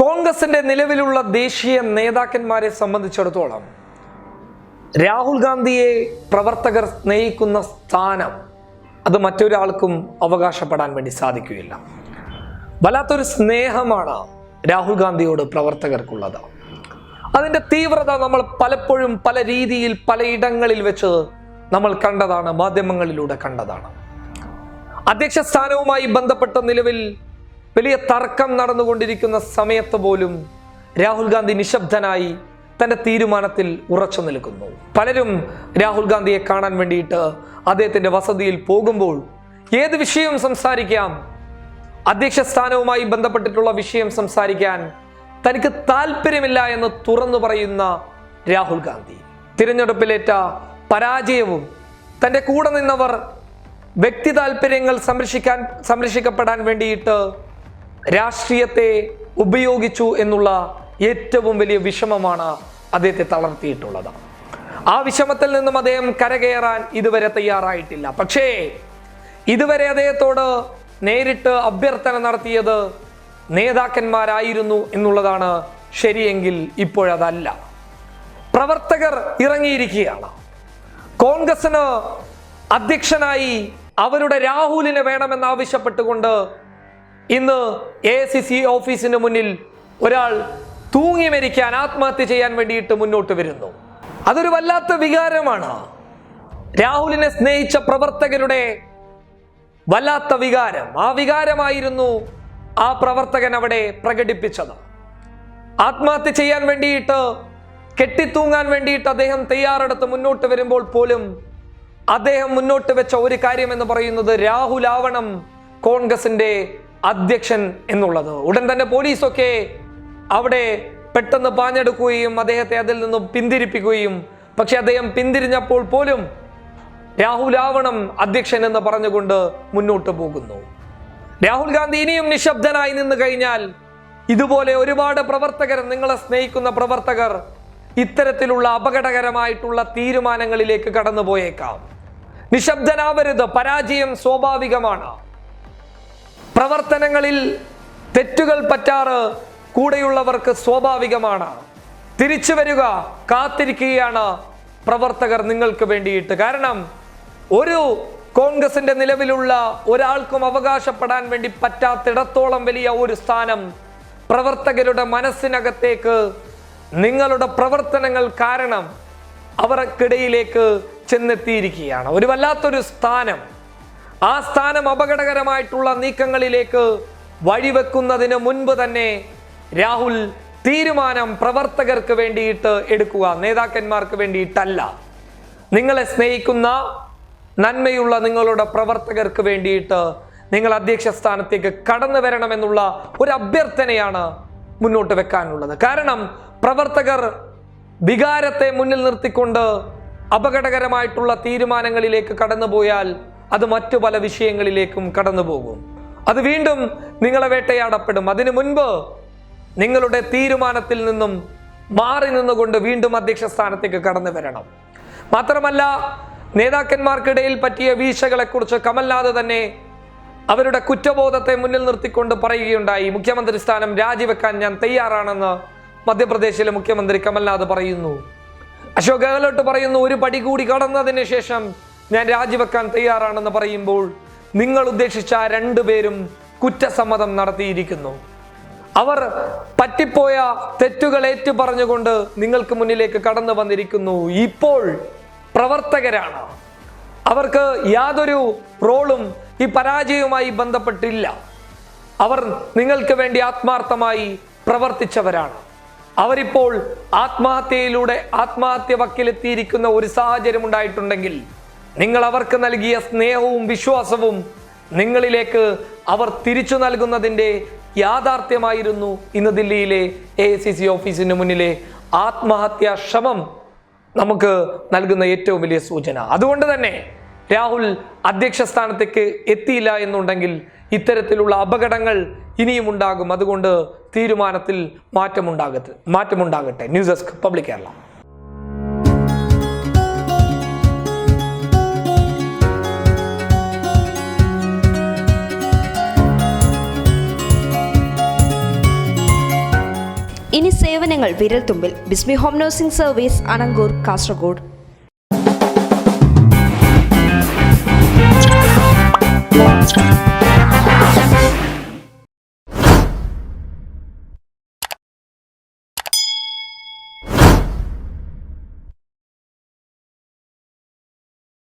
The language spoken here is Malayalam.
കോൺഗ്രസിന്റെ നിലവിലുള്ള ദേശീയ നേതാക്കന്മാരെ സംബന്ധിച്ചിടത്തോളം രാഹുൽ ഗാന്ധിയെ പ്രവർത്തകർ സ്നേഹിക്കുന്ന സ്ഥാനം അത് മറ്റൊരാൾക്കും അവകാശപ്പെടാൻ വേണ്ടി സാധിക്കുകയില്ല. വല്ലാത്തൊരു സ്നേഹമാണ് രാഹുൽ ഗാന്ധിയോട് പ്രവർത്തകർക്കുള്ളത്. അതിൻ്റെ തീവ്രത നമ്മൾ പലപ്പോഴും പല രീതിയിൽ പലയിടങ്ങളിൽ വെച്ച് നമ്മൾ കണ്ടതാണ്, മാധ്യമങ്ങളിലൂടെ കണ്ടതാണ്. അധ്യക്ഷ സ്ഥാനവുമായി ബന്ധപ്പെട്ട നിലവിൽ വലിയ തർക്കം നടന്നുകൊണ്ടിരിക്കുന്ന സമയത്ത് പോലും രാഹുൽ ഗാന്ധി നിശബ്ദനായി തൻ്റെ തീരുമാനത്തിൽ ഉറച്ചു നിൽക്കുന്നു. പലരും രാഹുൽ ഗാന്ധിയെ കാണാൻ വേണ്ടിയിട്ട് അദ്ദേഹത്തിൻ്റെ വസതിയിൽ പോകുമ്പോൾ ഏത് വിഷയവും സംസാരിക്കാം, അധ്യക്ഷ സ്ഥാനവുമായി ബന്ധപ്പെട്ടിട്ടുള്ള വിഷയം സംസാരിക്കാൻ തനിക്ക് താല്പര്യമില്ല എന്ന് തുറന്നു പറയുന്ന രാഹുൽ ഗാന്ധി തിരഞ്ഞെടുപ്പിലേറ്റ പരാജയവും തൻ്റെ കൂടെ നിന്നവർ വ്യക്തി താല്പര്യങ്ങൾ സംരക്ഷിക്കപ്പെടാൻ വേണ്ടിയിട്ട് രാഷ്ട്രീയത്തെ ഉപയോഗിച്ചു എന്നുള്ള ഏറ്റവും വലിയ വിഷമമാണ് അദ്ദേഹത്തെ തളർത്തിയിട്ടുള്ളത്. ആ വിഷമത്തിൽ നിന്നും അദ്ദേഹം കരകയറാൻ ഇതുവരെ തയ്യാറായിട്ടില്ല. പക്ഷേ ഇതുവരെ അദ്ദേഹത്തോട് നേരിട്ട് അഭ്യർത്ഥന നടത്തിയത് നേതാക്കന്മാരായിരുന്നു എന്നുള്ളതാണ് ശരിയെങ്കിൽ ഇപ്പോഴതല്ല. പ്രവർത്തകർ ഇറങ്ങിയിരിക്കുകയാണ്. കോൺഗ്രസിന് അധ്യക്ഷനായി അവരുടെ രാഹുലിനെ വേണമെന്നാവശ്യപ്പെട്ടുകൊണ്ട് ഇന്ന് AICC ഓഫീസിന് മുന്നിൽ ഒരാൾ തൂങ്ങി മരിക്കാൻ, ആത്മഹത്യ ചെയ്യാൻ വേണ്ടിയിട്ട് മുന്നോട്ട് വരുന്നു. അതൊരു വല്ലാത്ത വികാരമാണ്. രാഹുലിനെ സ്നേഹിച്ച പ്രവർത്തകരുടെ വല്ലാത്ത വികാരം. ആ വികാരമായിരുന്നു ആ പ്രവർത്തകൻ അവിടെ പ്രകടിപ്പിച്ചത്. ആത്മഹത്യ ചെയ്യാൻ വേണ്ടിയിട്ട്, കെട്ടിത്തൂങ്ങാൻ വേണ്ടിയിട്ട് അദ്ദേഹം തയ്യാറെടുത്ത് മുന്നോട്ട് വരുമ്പോൾ പോലും അദ്ദേഹം മുന്നോട്ട് വെച്ച ഒരു കാര്യം എന്ന് പറയുന്നത് രാഹുൽ ആവണം കോൺഗ്രസിന്റെ അധ്യക്ഷൻ എന്നുള്ളത്. ഉടൻ തന്നെ പോലീസൊക്കെ അവിടെ പെട്ടെന്ന് പാഞ്ഞെടുക്കുകയും അദ്ദേഹത്തെ അതിൽ നിന്നും പിന്തിരിപ്പിക്കുകയും, പക്ഷെ അദ്ദേഹം പിന്തിരിഞ്ഞപ്പോൾ പോലും രാഹുൽ ആവണം അധ്യക്ഷൻ എന്ന് പറഞ്ഞുകൊണ്ട് മുന്നോട്ട് പോകുന്നു. രാഹുൽ ഗാന്ധി ഇനിയും നിശബ്ദനായി നിന്ന് കഴിഞ്ഞാൽ ഇതുപോലെ ഒരുപാട് പ്രവർത്തകർ, നിങ്ങളെ സ്നേഹിക്കുന്ന പ്രവർത്തകർ ഇത്തരത്തിലുള്ള അപകടകരമായിട്ടുള്ള തീരുമാനങ്ങളിലേക്ക് കടന്നുപോയേക്കാം. നിശബ്ദനാവരുത്. പരാജയം സ്വാഭാവികമാണ്. പ്രവർത്തനങ്ങളിൽ തെറ്റുകൾ പറ്റാറ് കൂടെയുള്ളവർക്ക് സ്വാഭാവികമാണ്. തിരിച്ചു വരിക, കാത്തിരിക്കുകയാണ് പ്രവർത്തകർ നിങ്ങൾക്ക് വേണ്ടിയിട്ട്. കാരണം ഒരു കോൺഗ്രസിന്റെ നിലവിലുള്ള ഒരാൾക്കും അവകാശപ്പെടാൻ വേണ്ടി പറ്റാത്തിടത്തോളം വലിയ ഒരു സ്ഥാനം പ്രവർത്തകരുടെ മനസ്സിനകത്തേക്ക് നിങ്ങളുടെ പ്രവർത്തനങ്ങൾ കാരണം അവർക്കിടയിലേക്ക് ചെന്നെത്തിയിരിക്കുകയാണ്. ഒരു വല്ലാത്തൊരു സ്ഥാനം. ആ സ്ഥാനം അപകടകരമായിട്ടുള്ള നീക്കങ്ങളിലേക്ക് വഴിവെക്കുന്നതിന് മുൻപ് തന്നെ രാഹുൽ തീരുമാനം പ്രവർത്തകർക്ക് വേണ്ടിയിട്ട് എടുക്കുക, നേതാക്കന്മാർക്ക് വേണ്ടിയിട്ടല്ല. നിങ്ങളെ സ്നേഹിക്കുന്ന നന്മയുള്ള നിങ്ങളുടെ പ്രവർത്തകർക്ക് വേണ്ടിയിട്ട് നിങ്ങൾ അധ്യക്ഷ സ്ഥാനത്തേക്ക് കടന്നു വരണമെന്നുള്ള ഒരു അഭ്യർത്ഥനയാണ് മുന്നോട്ട് വെക്കാനുള്ളത്. കാരണം പ്രവർത്തകർ വികാരത്തെ മുന്നിൽ നിർത്തിക്കൊണ്ട് അപകടകരമായിട്ടുള്ള തീരുമാനങ്ങളിലേക്ക് കടന്നുപോയാൽ അത് മറ്റു പല വിഷയങ്ങളിലേക്കും കടന്നു പോകും. അത് വീണ്ടും നിങ്ങളെ വേട്ടയാടപ്പെടും. അതിനു മുൻപ് നിങ്ങളുടെ തീരുമാനത്തിൽ നിന്നും മാറി നിന്നുകൊണ്ട് വീണ്ടും അധ്യക്ഷ സ്ഥാനത്തേക്ക് കടന്നു വരണം. മാത്രമല്ല, നേതാക്കന്മാർക്കിടയിൽ പറ്റിയ വീഴ്ചകളെ കുറിച്ച് കമൽനാഥ് തന്നെ അവരുടെ കുറ്റബോധത്തെ മുന്നിൽ നിർത്തിക്കൊണ്ട് പറയുകയുണ്ടായി. മുഖ്യമന്ത്രി സ്ഥാനം രാജിവെക്കാൻ ഞാൻ തയ്യാറാണെന്ന് മധ്യപ്രദേശിലെ മുഖ്യമന്ത്രി കമൽനാഥ് പറയുന്നു. അശോക് ഗെഹ്ലോട്ട് പറയുന്നു, ഒരു പടി കൂടി കടന്നതിന് ശേഷം ഞാൻ രാജിവെക്കാൻ തയ്യാറാണെന്ന് പറയുമ്പോൾ നിങ്ങൾ ഉദ്ദേശിച്ച രണ്ടുപേരും കുറ്റസമ്മതം നടത്തിയിരിക്കുന്നു. അവർ പറ്റിപ്പോയ തെറ്റുകൾ ഏറ്റു പറഞ്ഞുകൊണ്ട് നിങ്ങൾക്ക് മുന്നിലേക്ക് കടന്നു വന്നിരിക്കുന്നു. ഇപ്പോൾ പ്രവർത്തകരാണ്. അവർക്ക് യാതൊരു റോളും ഈ പരാജയവുമായി ബന്ധപ്പെട്ടില്ല. അവർ നിങ്ങൾക്ക് വേണ്ടി ആത്മാർത്ഥമായി പ്രവർത്തിച്ചവരാണ്. അവരിപ്പോൾ ആത്മഹത്യ വക്കിലെത്തിയിരിക്കുന്ന ഒരു സാഹചര്യം ഉണ്ടായിട്ടുണ്ടെങ്കിൽ നിങ്ങൾ അവർക്ക് നൽകിയ സ്നേഹവും വിശ്വാസവും നിങ്ങളിലേക്ക് അവർ തിരിച്ചു നൽകുന്നതിൻ്റെ യാഥാർത്ഥ്യമായിരുന്നു ഇന്ന് ദില്ലിയിലെ AICC ഓഫീസിന് മുന്നിലെ ആത്മഹത്യാ ശ്രമം നമുക്ക് നൽകുന്ന ഏറ്റവും വലിയ സൂചന. അതുകൊണ്ട് തന്നെ രാഹുൽ അധ്യക്ഷ സ്ഥാനത്തേക്ക് എത്തിയില്ല എന്നുണ്ടെങ്കിൽ ഇത്തരത്തിലുള്ള അപകടങ്ങൾ ഇനിയും ഉണ്ടാകും. അതുകൊണ്ട് തീരുമാനത്തിൽ മാറ്റമുണ്ടാകട്ടെ. News desk public Kerala. ഇനി സേവനങ്ങൾ വിരൽത്തുമ്പിൽ. Bismi home nursing service, Anangoor, Kasaragod.